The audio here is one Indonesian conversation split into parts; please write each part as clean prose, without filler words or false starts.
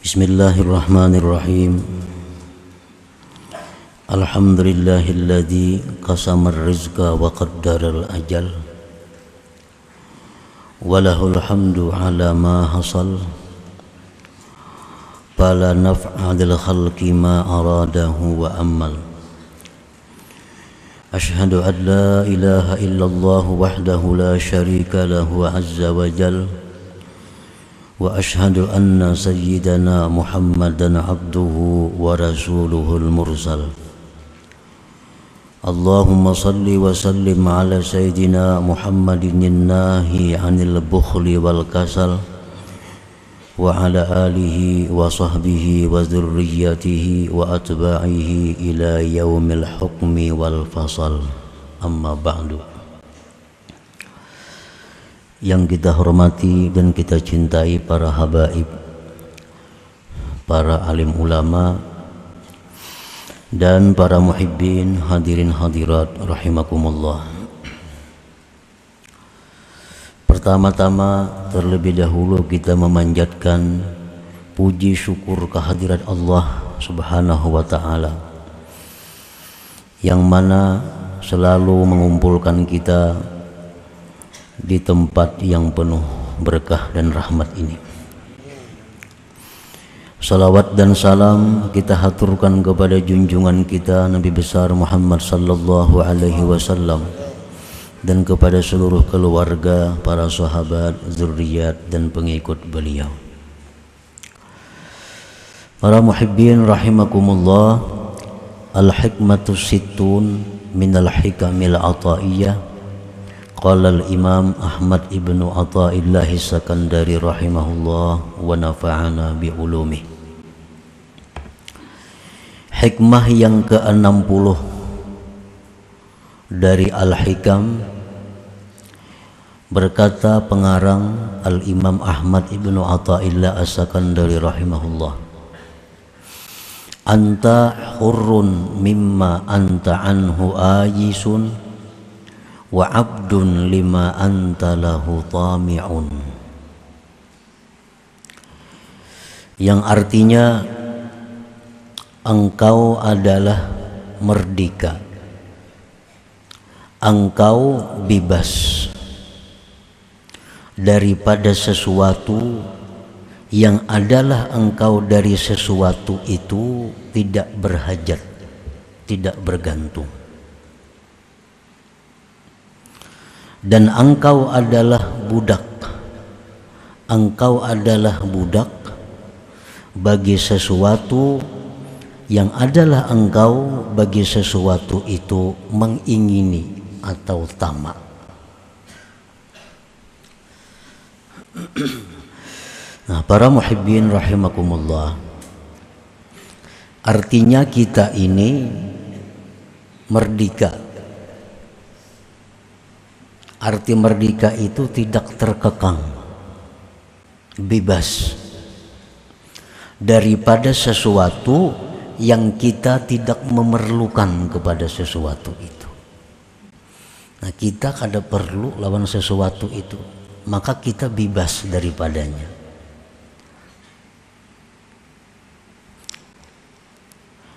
Bismillahirrahmanirrahim. Alhamdulillahilladzi qasamar rizqa wa qaddaral ajal. Walahul hamdu ala ma hasal. Fala naf'a lil khalqi ma aradahu wa ammal. Ashhadu an la ilaha illallah wahdahu la syarika lahu azza wa jal. Wa ashhadu anna sayyidana Muhammadan abduhu wa rasuluhul mursal. Allahumma salli wa sallim ala sayyidina Muhammadin nahi anil bukhli wal kasal wa ala alihi wa sahbihi wa dhurriyyatihi wa atba'ihi ila yaumil hukmi wal fasal. Amma ba'du. Yang kita hormati dan kita cintai para habaib, para alim ulama dan para muhibbin, hadirin hadirat rahimakumullah. Pertama-tama terlebih dahulu kita memanjatkan puji syukur kehadirat Allah Subhanahu wa ta'ala, yang mana selalu mengumpulkan kita di tempat yang penuh berkah dan rahmat ini. Salawat dan salam kita haturkan kepada junjungan kita Nabi besar Muhammad sallallahu alaihi wasallam dan kepada seluruh keluarga, para sahabat, zuriat dan pengikut beliau. Para muhibbin rahimakumullah, al-hikmatu sittun minal hikamil ataiyah. Qala al-Imam Ahmad ibnu Athaillah Sakandari rahimahullah wa nafa'ana bi ulumih. Hikmah yang ke-60 dari Al-Hikam, berkata pengarang Al-Imam Ahmad ibnu Athaillah As-Sakandari rahimahullah, anta hurrun mimma anta anhu ayisun wa abdun lima anta lahu tami'un. Yang artinya engkau adalah merdeka, engkau bebas daripada sesuatu yang adalah engkau dari sesuatu itu tidak berhajat, tidak bergantung. Dan engkau adalah budak, engkau adalah budak bagi sesuatu yang adalah engkau bagi sesuatu itu mengingini atau tamak. Nah, para muhibbin rahimakumullah, artinya kita ini merdeka. Arti merdeka itu tidak terkekang, bebas daripada sesuatu yang kita tidak memerlukan kepada sesuatu itu. Nah, kita kada perlu lawan sesuatu itu, maka kita bebas daripadanya.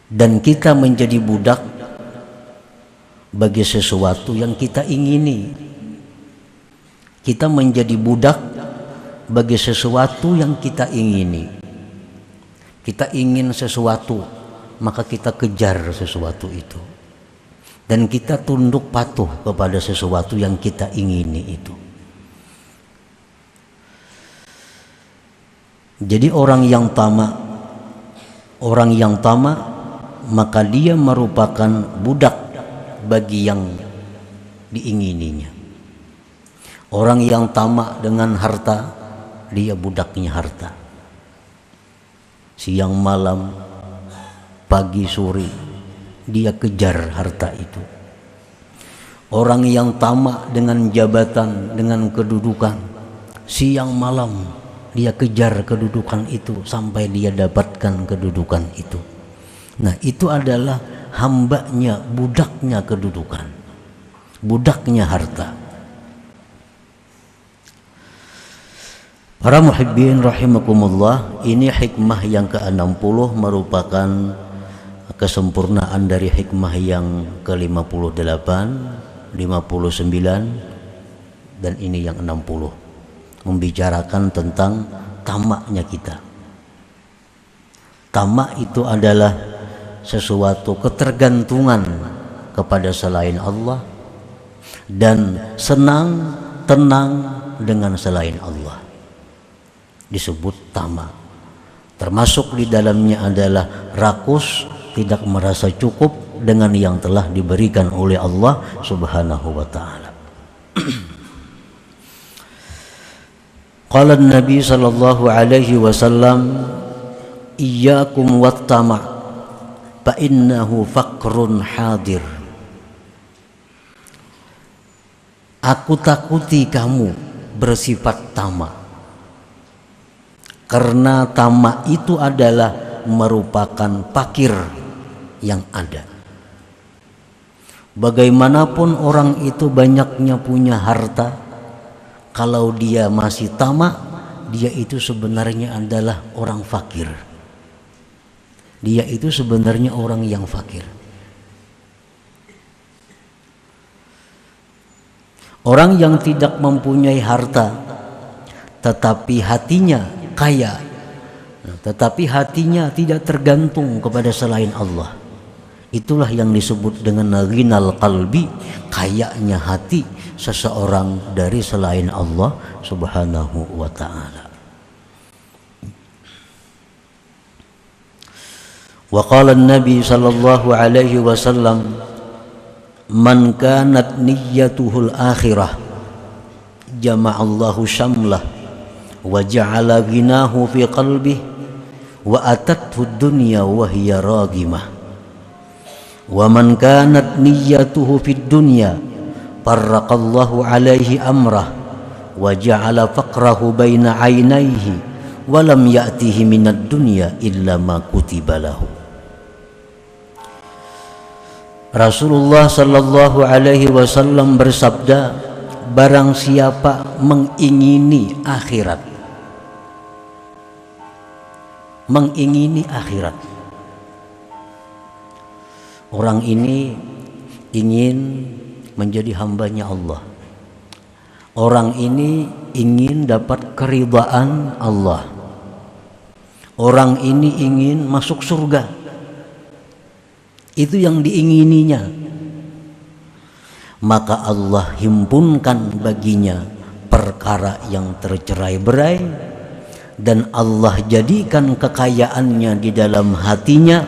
Dan kita menjadi budak bagi sesuatu yang kita ingini. Kita menjadi budak bagi sesuatu yang kita ingini. Kita ingin sesuatu, maka kita kejar sesuatu itu. Dan kita tunduk patuh kepada sesuatu yang kita ingini itu. Jadi orang yang tamak, maka dia merupakan budak bagi yang diingininya. Orang yang tamak dengan harta, dia budaknya harta. Siang malam, pagi sore, dia kejar harta itu. Orang yang tamak dengan jabatan, dengan kedudukan, siang malam dia kejar kedudukan itu sampai dia dapatkan kedudukan itu. Nah, itu adalah hambanya, budaknya kedudukan, budaknya harta. Para muhibbin rahimakumullah, ini hikmah yang ke-60 merupakan kesempurnaan dari hikmah yang ke-58, 59, dan ini yang 60, membicarakan tentang tamaknya kita. Tamak itu adalah sesuatu ketergantungan kepada selain Allah dan senang tenang dengan selain Allah, disebut tamak. Termasuk di dalamnya adalah rakus, tidak merasa cukup dengan yang telah diberikan oleh Allah Subhanahu wa ta'ala. Qala Nabi sallallahu alaihi wasallam, iyyakum wat-tama' fa innahu faqrun hadir. Aku takuti kamu bersifat tamak, karena tamak itu adalah merupakan fakir yang ada. Bagaimanapun orang itu banyaknya punya harta, kalau dia masih tamak, dia itu sebenarnya adalah orang fakir. Dia itu sebenarnya orang yang fakir. Orang yang tidak mempunyai harta tetapi hatinya kaya, tetapi hatinya tidak tergantung kepada selain Allah, itulah yang disebut dengan ghinal qalbi, kayanya hati seseorang dari selain Allah Subhanahu wa ta'ala. Wa qala an-nabi sallallahu alaihi wasallam, man kanat niyyatuhul akhirah jama'allahu syamlah wa ja'ala ghinahu fi qalbihi wa atathu dunya wa hiya ragimah wa man kanat niyyatuhu fid dunya farraqallahu alaihi amrah wa ja'ala faqrahu baina 'ainaihi wa lam ya'tihi minad dunya illa ma kutiba lahu. Rasulullah sallallahu alaihi wasallam bersabda, barang siapa mengingini akhirat, orang ini ingin menjadi hambanya Allah, orang ini ingin dapat keridhaan Allah, orang ini ingin masuk surga, itu yang diingininya, maka Allah himpunkan baginya perkara yang tercerai-berai, dan Allah jadikan kekayaannya di dalam hatinya,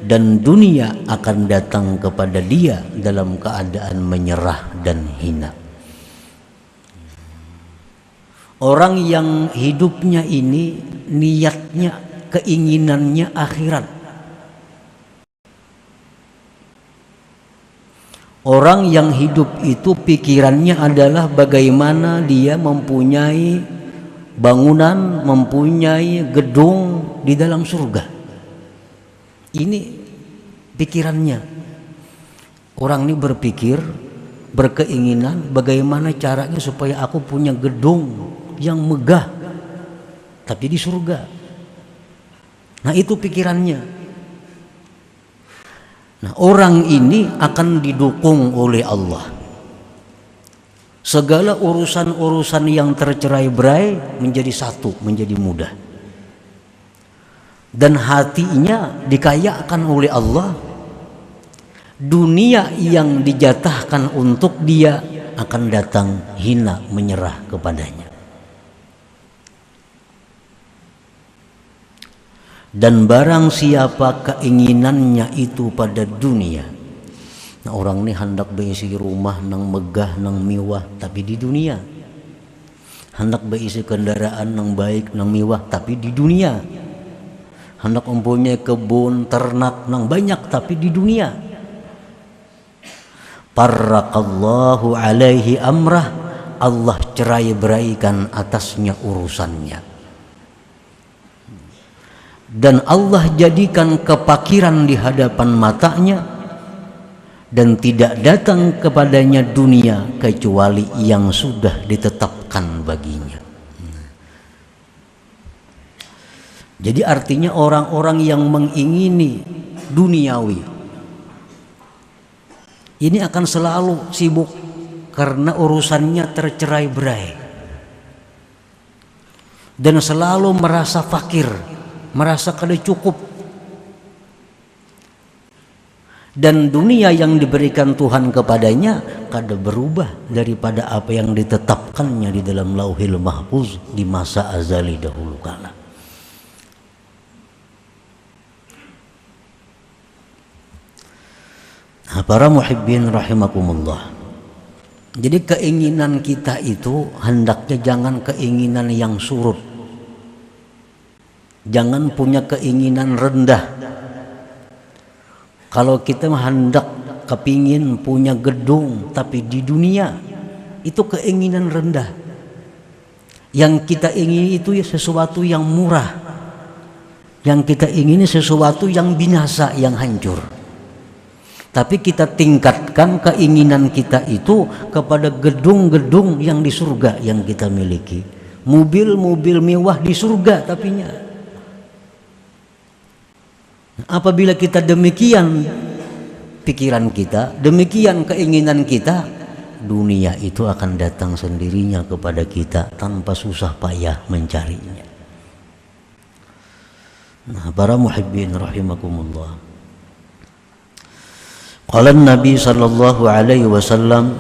dan dunia akan datang kepada dia dalam keadaan menyerah dan hina. Orang yang hidupnya ini niatnya, keinginannya akhirat, orang yang hidup itu pikirannya adalah bagaimana dia mempunyai bangunan, mempunyai gedung di dalam surga. Ini pikirannya. Orang ini berpikir, berkeinginan bagaimana caranya supaya aku punya gedung yang megah tapi di surga. Nah, itu pikirannya. Nah, orang ini akan didukung oleh Allah. Segala urusan-urusan yang tercerai-berai menjadi satu, menjadi mudah. Dan hatinya dikayakan oleh Allah. Dunia yang dijatahkan untuk dia akan datang hina menyerah kepadanya. Dan barang siapa keinginannya itu pada dunia, nah orang ini hendak berisi rumah nang megah nang mewah tapi di dunia, hendak berisi kendaraan nang baik nang mewah tapi di dunia, hendak mempunyai kebun ternak nang banyak tapi di dunia, farraqallahu alaihi amrah, Allah cerai-beraikan atasnya urusannya. Dan Allah jadikan kepakiran di hadapan matanya, dan tidak datang kepadanya dunia kecuali yang sudah ditetapkan baginya. Jadi artinya orang-orang yang mengingini duniawi ini akan selalu sibuk karena urusannya tercerai-berai dan selalu merasa fakir, merasa kada cukup. Dan dunia yang diberikan Tuhan kepadanya kada berubah daripada apa yang ditetapkannya di dalam Lauhil Mahfuz di masa azali dahulu kala. Nah, para muhibbin rahimakumullah. Jadi keinginan kita itu hendaknya jangan keinginan yang surut. Jangan punya keinginan rendah. Kalau kita hendak kepingin punya gedung tapi di dunia, itu keinginan rendah. Yang kita ingini itu ya sesuatu yang murah. Yang kita ingini sesuatu yang binasa, yang hancur. Tapi kita tingkatkan keinginan kita itu kepada gedung-gedung yang di surga yang kita miliki. Mobil-mobil mewah di surga tapinya. Apabila kita demikian pikiran kita, demikian keinginan kita, dunia itu akan datang sendirinya kepada kita tanpa susah payah mencarinya. Nah, para muhibbin rahimakumullah. Qala Nabi sallallahu alaihi wasallam,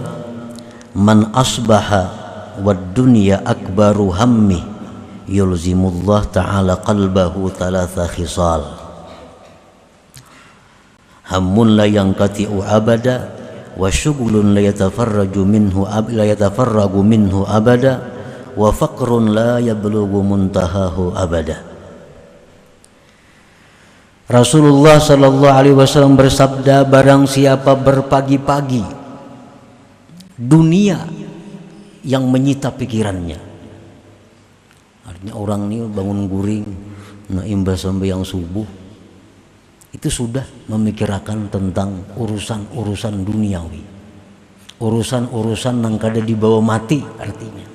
man asbaha wad dunya akbaru hammi yulzimullah ta'ala qalbahu thalatha khisal. Hammun la yanqati'u abada wa syughlun la yatafarraju minhu abada wa faqrun la yablughu muntahahu abada. Rasulullah sallallahu alaihi wasallam bersabda, barang siapa berpagi-pagi dunia yang menyita pikirannya. Artinya orang ini bangun guring, nak imbas sembahyang subuh, itu sudah memikirkan tentang urusan-urusan duniawi, urusan-urusan yang kada dibawa mati artinya.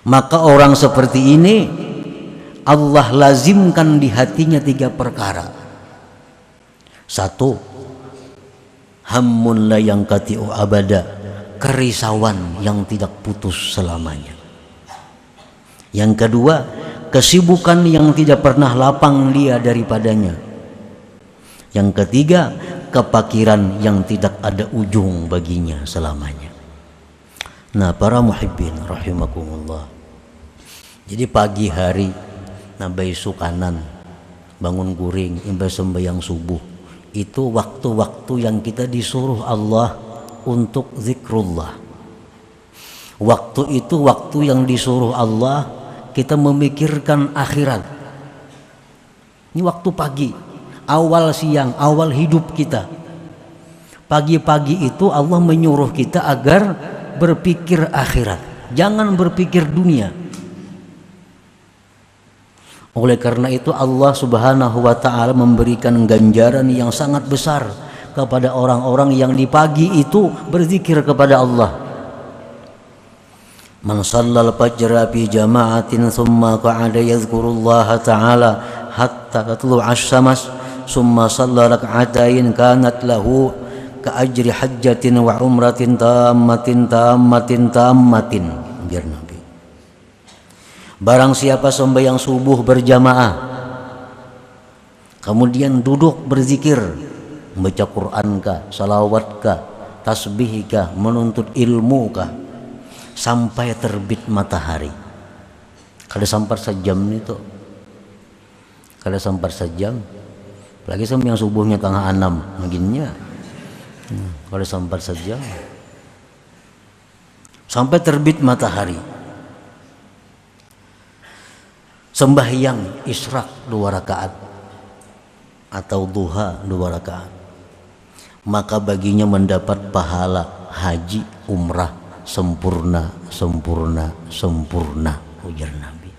Maka orang seperti ini Allah lazimkan di hatinya 3 perkara. 1, hammun la yanqati'u abada, kerisauan yang tidak putus selamanya. Yang kedua, kesibukan yang tidak pernah lapang dia daripadanya. Yang ketiga, kepakiran yang tidak ada ujung baginya selamanya. Nah, para muhibbin rahimakumullah. Jadi pagi hari nabai sukanan, bangun guring, imbas sembahyang subuh, itu waktu-waktu yang kita disuruh Allah untuk zikrullah. Waktu itu waktu yang disuruh Allah kita memikirkan akhirat. Ini waktu pagi, awal siang, awal hidup kita. Pagi-pagi itu Allah menyuruh kita agar berpikir akhirat, jangan berpikir dunia. Oleh karena itu Allah Subhanahu wa ta'ala memberikan ganjaran yang sangat besar kepada orang-orang yang di pagi itu berzikir kepada Allah. Man shallal fajra fi jama'atin thumma qa'ada yadhkurullaha ta'ala hatta tatlu'a asy-syams thumma shalla rak'atain kanat lahu ka ajri hajjatin wa umratin tammatin. Biar Nabi. Barang siapa sembahyang subuh berjamaah, kemudian duduk berzikir, membaca Quran kah, salawat kah, tasbih kah, menuntut ilmu kah, sampai terbit matahari. Kada sampai sejam itu, kada sampai sejam, lagi sembahyang subuhnya tengah 6 begininya, kada sampai sejam, sampai terbit matahari. Sembahyang isyraq 2 rakaat atau duha 2 rakaat, maka baginya mendapat pahala haji umrah sempurna ujar Nabi.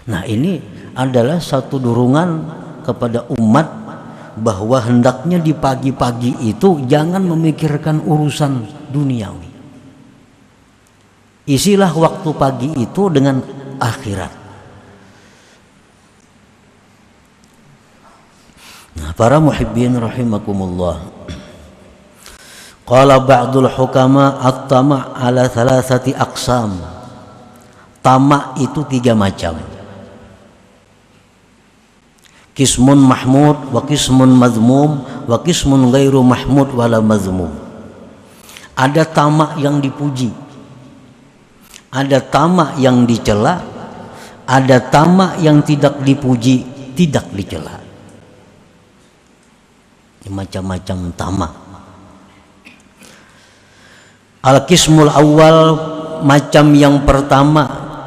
Nah, ini adalah satu dorongan kepada umat bahwa hendaknya di pagi-pagi itu jangan memikirkan urusan duniawi. Isilah waktu pagi itu dengan akhirat. Nah, para muhibbin rahimakumullah. Qala ba'dul hukama at-tama' ala thalathati aqsam. Tamak itu 3 macam. Qismun mahmud wa qismun mazmum wa qismun ghairu mahmud wala mazmum. Ada tamak yang dipuji, ada tamak yang dicela, ada tamak yang tidak dipuji, tidak dicela. Macam-macam tamak. Al-qismul awal, macam yang pertama,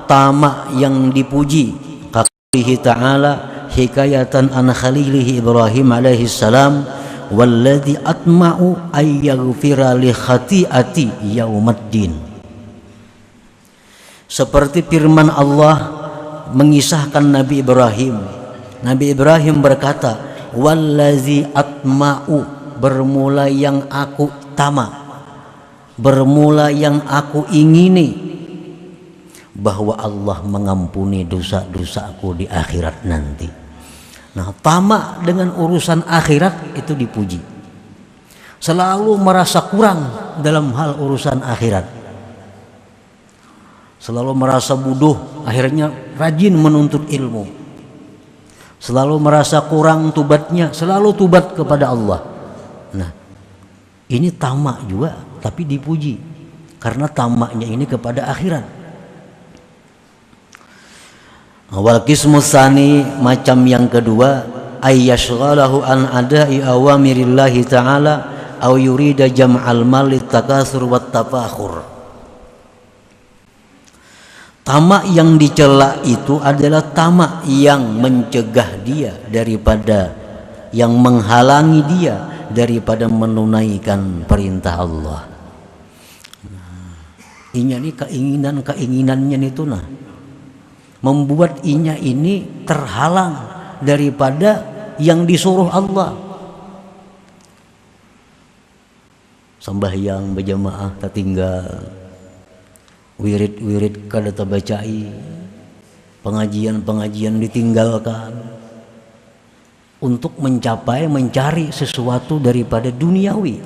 tamak yang dipuji. Qaulihi ta'ala hikayatan an khalilihi Ibrahim alaihi salam, walladzi atma'u ay yaghfira li khati'ati yaumaddin. Seperti firman Allah mengisahkan Nabi Ibrahim. Nabi Ibrahim berkata, wallazi atma'u, bermula yang aku tamak, bermula yang aku ingini, bahwa Allah mengampuni dosa-dosaku di akhirat nanti. Nah, tamak dengan urusan akhirat itu dipuji. Selalu merasa kurang dalam hal urusan akhirat, selalu merasa bodoh, akhirnya rajin menuntut ilmu. Selalu merasa kurang tubatnya, selalu tubat kepada Allah. Nah, ini tamak juga, tapi dipuji karena tamaknya ini kepada akhirat. Wal qismu tsani, macam yang kedua, ayyashghalahu an ada'i awamirillahi ta'ala aw yurida jam'al mal litakatsur wat tafakhur. Tamak yang dicela itu adalah tamak yang mencegah dia daripada, yang menghalangi dia daripada menunaikan perintah Allah. Inya ini keinginannya itu membuat inya ini terhalang daripada yang disuruh Allah. Sembahyang berjamaah tertinggal, wirid-wirid kada tabacai, pengajian-pengajian ditinggalkan untuk mencari sesuatu daripada duniawi.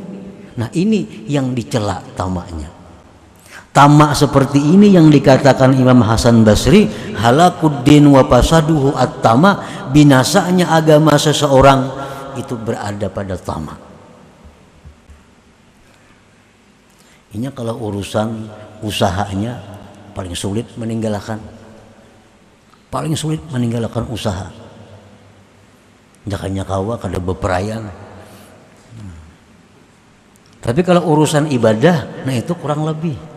Nah, ini yang dicela tamaknya. Tamak seperti ini yang dikatakan Imam Hasan Basri, halakuddin wa fasaduhu at-tama, binasanya agama seseorang itu berada pada tamak. Ini kalau urusan usahanya paling sulit meninggalkan usaha. Jakanya kawa kada beperayaan. Tapi kalau urusan ibadah, nah itu kurang lebih.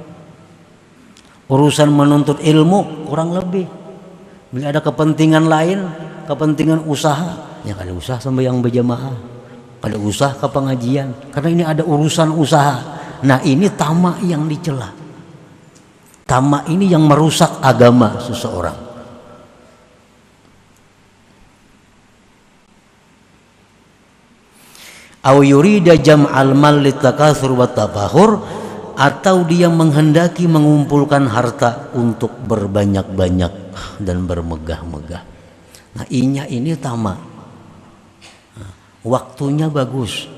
Urusan menuntut ilmu kurang lebih. Bila ada kepentingan lain, kepentingan usaha, ya kada usah sembahyang berjamaah, kada usah ke pengajian, karena ini ada urusan usaha. Nah, ini tamak yang dicela. Tamak ini yang merusak agama seseorang. Aw yurida jam'al mal litakatsur wat tafakhur, atau dia menghendaki mengumpulkan harta untuk berbanyak-banyak dan bermegah-megah. Nah, inya ini tamak. Waktunya bagus,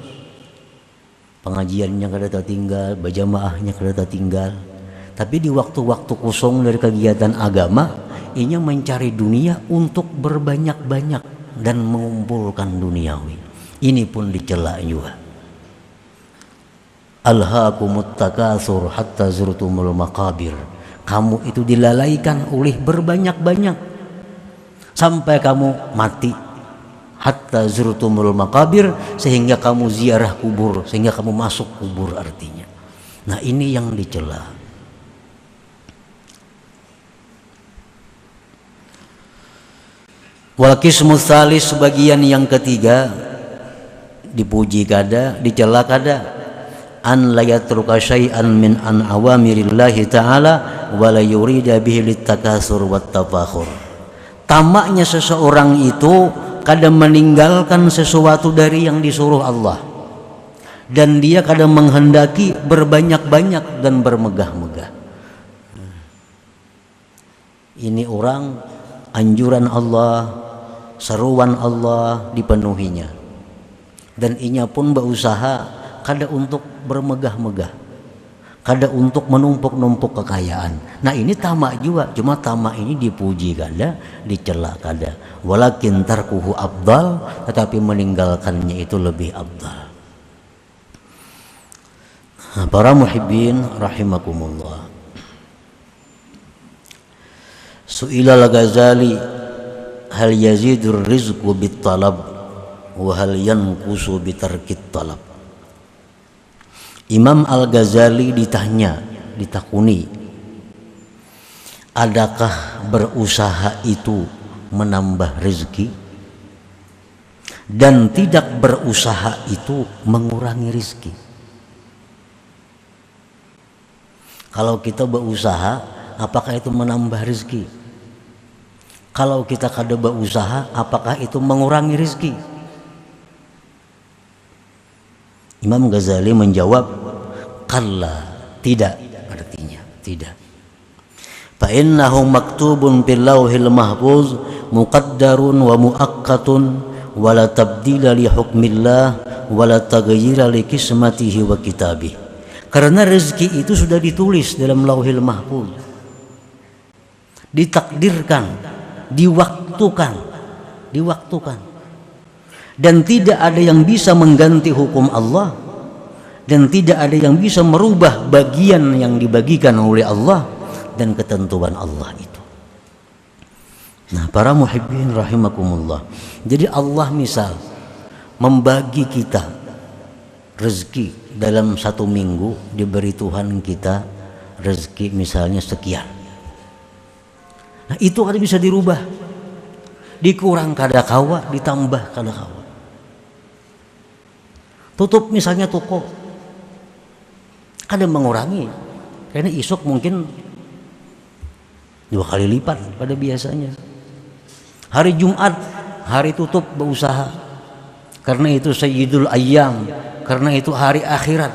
pengajiannya kada tertinggal, berjamaahnya kada tertinggal, tapi di waktu-waktu kosong dari kegiatan agama, inya mencari dunia untuk berbanyak-banyak dan mengumpulkan duniawi. Ini pun dicela juga. Alhaakumut takatsur hatta zurtumul maqabir. Kamu itu dilalaikan oleh berbanyak-banyak sampai kamu mati. Hatta zurtumul maqabir, sehingga kamu ziarah kubur, sehingga kamu masuk kubur artinya. Nah, ini yang dicela. Wal qismu tsalis, sebagian yang ketiga, dipuji kada, dicela kada. An la yatruka syai'an min an awamirillahi ta'ala wa la yurida bihi litakatsur wat tafakhur. Tamaknya seseorang itu kadang meninggalkan sesuatu dari yang disuruh Allah, dan dia kadang menghendaki berbanyak-banyak dan bermegah-megah. Ini orang anjuran Allah, seruan Allah dipenuhinya. Dan inya pun berusaha kada untuk bermegah-megah, kada untuk menumpuk-numpuk kekayaan. Nah ini tamak juga, cuma tamak ini dipuji kada, dicela kada. Walakin tarkuhu afdal, tetapi meninggalkannya itu lebih afdal. Nah, para muhibbin rahimakumullah. Su'ila al-Ghazali hal yazidur rizqu bit talab wa hal yanqusu bitarkit talab. Imam Al-Ghazali ditakuni, adakah berusaha itu menambah rezeki dan tidak berusaha itu mengurangi rezeki? Kalau kita berusaha, apakah itu menambah rezeki? Kalau kita kada berusaha, apakah itu mengurangi rezeki? Imam Ghazali menjawab, kalla, tidak, artinya tidak. Fa innahu maktubun fil lauhil mahfuz muqaddarun wa muaqqatun wa la tabdila li hukmillah wa la taghayyira li qismatihi wa kitabih. Karena rezeki itu sudah ditulis dalam lauhil mahfuz, ditakdirkan, diwaktukan, dan tidak ada yang bisa mengganti hukum Allah, dan tidak ada yang bisa merubah bagian yang dibagikan oleh Allah dan ketentuan Allah itu. Nah, para muhibbin rahimakumullah, jadi Allah misal membagi kita rezeki dalam satu minggu, diberi Tuhan kita rezeki misalnya sekian. Nah itu kada bisa dirubah, dikurang kada kawa, ditambah kada kawa. Tutup misalnya toko, kada mengurangi, karena isuk mungkin 2 kali lipat pada biasanya. Hari Jumat, hari tutup berusaha, karena itu Sayyidul Ayyam, karena itu hari akhirat.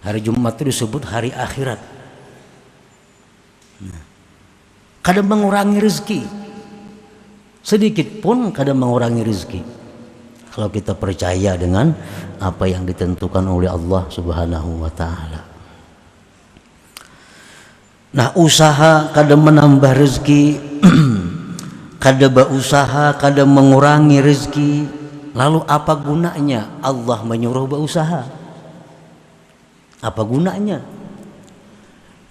Hari Jumat itu disebut hari akhirat. Nah, kadang mengurangi rezeki, sedikit pun kadang mengurangi rezeki, kalau kita percaya dengan apa yang ditentukan oleh Allah Subhanahu wa ta'ala. Nah, usaha kadang menambah rezeki, kadang berusaha kadang mengurangi rezeki. Lalu apa gunanya Allah menyuruh berusaha? Apa gunanya?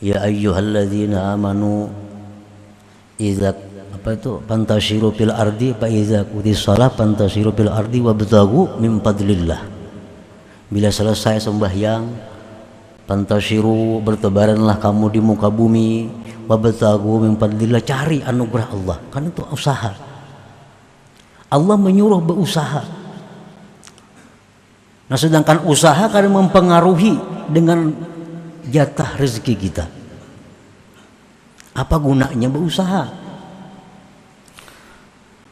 Ya ayyuhalladzina amanu idza fantashiru fil ardi fa idza qudis shalah fantashiru fil ardi wabtaghu min fadlillah. Bila selesai sembahyang, fantashiru, bertebaranlah kamu di muka bumi, wabtaghu min fadlillah, cari anugerah Allah. Kan itu usaha. Allah menyuruh berusaha. Nah, sedangkan usaha kadang mempengaruhi dengan jatah rezeki kita. Apa gunanya berusaha?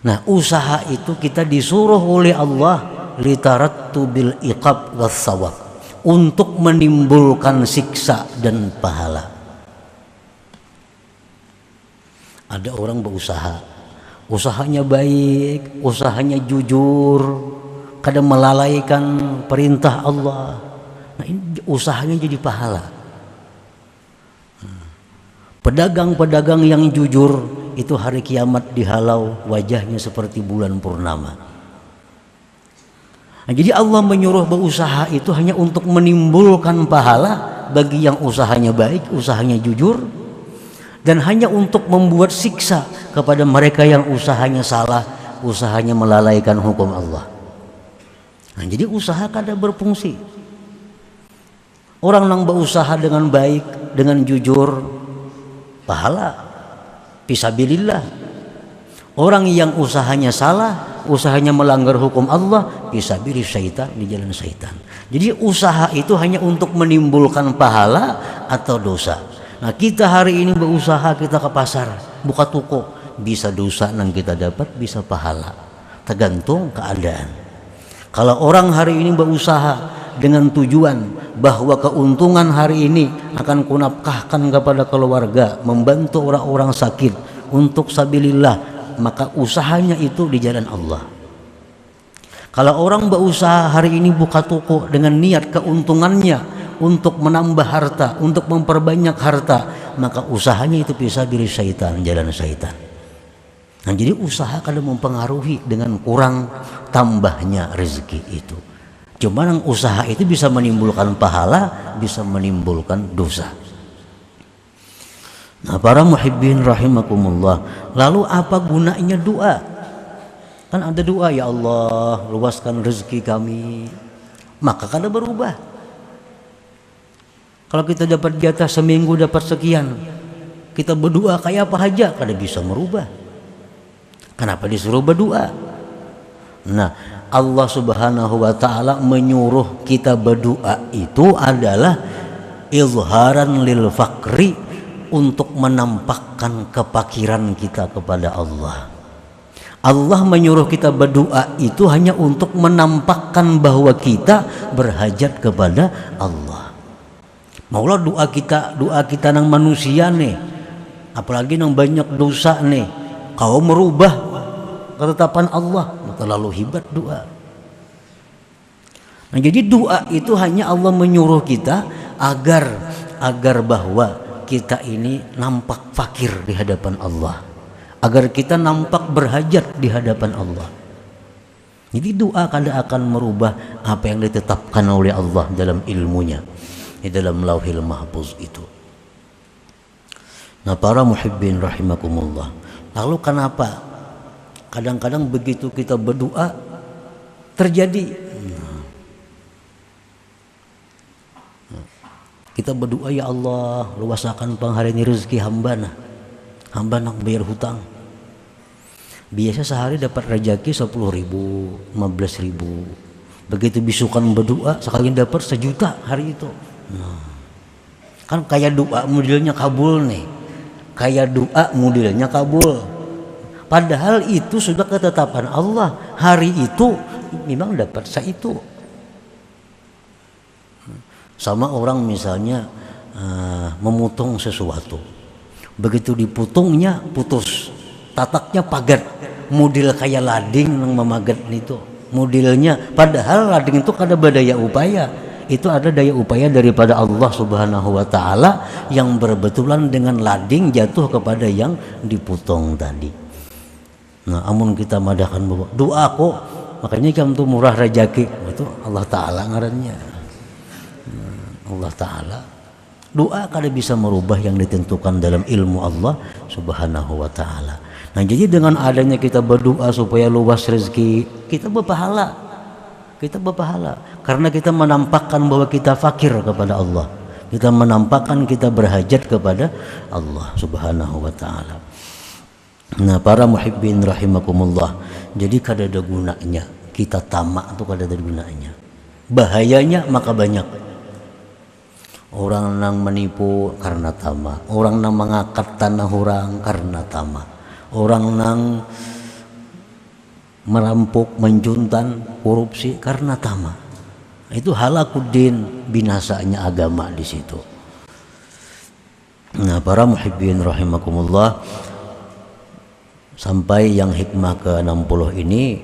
Nah, usaha itu kita disuruh oleh Allah litarattu bil iqab was sawab, untuk menimbulkan siksa dan pahala. Ada orang berusaha, usahanya baik, usahanya jujur, kadang melalaikan perintah Allah. Nah, ini usahanya jadi pahala. Pedagang-pedagang yang jujur itu hari kiamat dihalau wajahnya seperti bulan purnama. Nah, jadi Allah menyuruh berusaha itu hanya untuk menimbulkan pahala bagi yang usahanya baik, usahanya jujur, dan hanya untuk membuat siksa kepada mereka yang usahanya salah, usahanya melalaikan hukum Allah. Nah, jadi usaha kada berfungsi. Orang yang berusaha dengan baik, dengan jujur, pahala fisabilillah. Orang yang usahanya salah, usahanya melanggar hukum Allah, fisabilil syaitan, di jalan syaitan. Jadi usaha itu hanya untuk menimbulkan pahala atau dosa. Nah, kita hari ini berusaha, kita ke pasar, buka toko, bisa dosa yang kita dapat, bisa pahala, tergantung keadaan. Kalau orang hari ini berusaha dengan tujuan bahwa keuntungan hari ini akan kunafkahkan kepada keluarga, membantu orang-orang sakit untuk sabilillah, maka usahanya itu di jalan Allah. Kalau orang berusaha hari ini buka toko dengan niat keuntungannya untuk menambah harta, untuk memperbanyak harta, maka usahanya itu bisa diri syaitan, jalan syaitan. Nah, jadi usaha kadang mempengaruhi dengan kurang tambahnya rezeki itu. Cuma yang usaha itu bisa menimbulkan pahala, bisa menimbulkan dosa. Nah, para muhibbin rahimakumullah, lalu apa gunanya doa? Kan ada doa, ya Allah luaskan rezeki kami, maka kada berubah. Kalau kita dapat jatah seminggu dapat sekian, kita berdoa kayak apa aja kada bisa merubah. Kenapa disuruh berdoa? Nah, Allah Subhanahu wa ta'ala menyuruh kita berdoa itu adalah izharan lil fakri, untuk menampakkan kepakiran kita kepada Allah. Allah menyuruh kita berdoa itu hanya untuk menampakkan bahwa kita berhajat kepada Allah. Maulah doa kita nang manusia nih, apalagi nang banyak dosa nih, kau merubah ketetapan Allah, terlalu hebat doa. Nah, jadi doa itu hanya Allah menyuruh kita agar bahwa kita ini nampak fakir di hadapan Allah, agar kita nampak berhajat di hadapan Allah. Jadi doa kada akan merubah apa yang ditetapkan oleh Allah dalam ilmunya, di dalam lauhil mahfuz itu. Nah, para muhibbin rahimakumullah, lalu kenapa kadang-kadang begitu kita berdoa terjadi? Kita berdoa, ya Allah luasakan pangharani rezeki hamba nak bayar hutang. Biasa sehari dapat rezeki 10.000, 15.000. Begitu bisukan berdoa sekali dapat 1 juta hari itu. Nah, kan kayak doa modelnya kabul nih, kayak doa modelnya kabul. Padahal itu sudah ketetapan Allah, hari itu memang dapat itu. Sama orang misalnya memotong sesuatu, begitu dipotongnya putus, tataknya pagat, model kayak lading yang memagat itu modelnya. Padahal lading itu kada berdaya upaya, itu ada daya upaya daripada Allah Subhanahu wa ta'ala yang berbetulan dengan lading jatuh kepada yang dipotong tadi. Nah, amun kita madahkan bahwa doa kok makanya kamu tuh murah rezeki, itu Allah Ta'ala ngarannya. Allah Ta'ala, doa kada bisa merubah yang ditentukan dalam ilmu Allah Subhanahu wa ta'ala. Nah, jadi dengan adanya kita berdoa supaya luas rezeki, kita berpahala karena kita menampakkan bahwa kita fakir kepada Allah, kita menampakkan kita berhajat kepada Allah Subhanahu wa ta'ala. Nah, para muhibbin rahimakumullah, jadi kada ada gunanya kita tamak, itu kada ada gunanya. Bahayanya maka banyak. Orang nang menipu karena tamak, orang nang mengangkat tanah orang karena tamak, orang nang merampok, menjuntan, korupsi karena tamak. Itu halakuddin, binasanya agama di situ. Nah, para muhibbin rahimakumullah, sampai yang hikmah ke-60 ini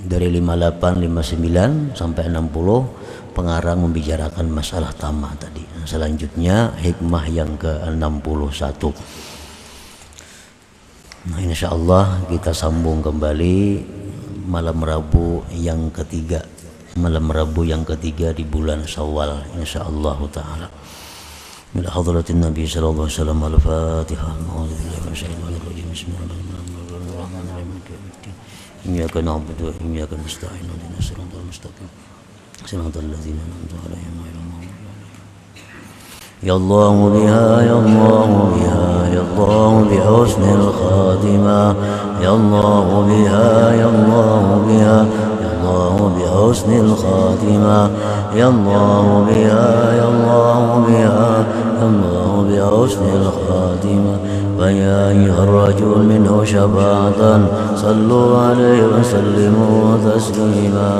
dari 58, 59 sampai 60 pengarang membicarakan masalah tamak tadi. Selanjutnya hikmah yang ke-61. Nah, insyaallah kita sambung kembali malam Rabu yang ketiga, di bulan Syawal insyaallah taala. Ila hadratin Nabi sallallahu alaihi wasallam, al-Fatihah. Iyyaka na'budu wa iyyaka nasta'in, ihdinas siratal mustaqim. صراط الذين أنعمت عليهم غير المغضوب عليهم. يا الله بها يا الله بها يا الله بحسن الخاتمة، يا الله بها يا الله بها يا الله بحسن الخاتمة، يا الله بها يا الله بها يا الله بحسن الخاتمة. ويا أيها الرجل منه شفاعة، صلوا عليه وسلموا تسليما.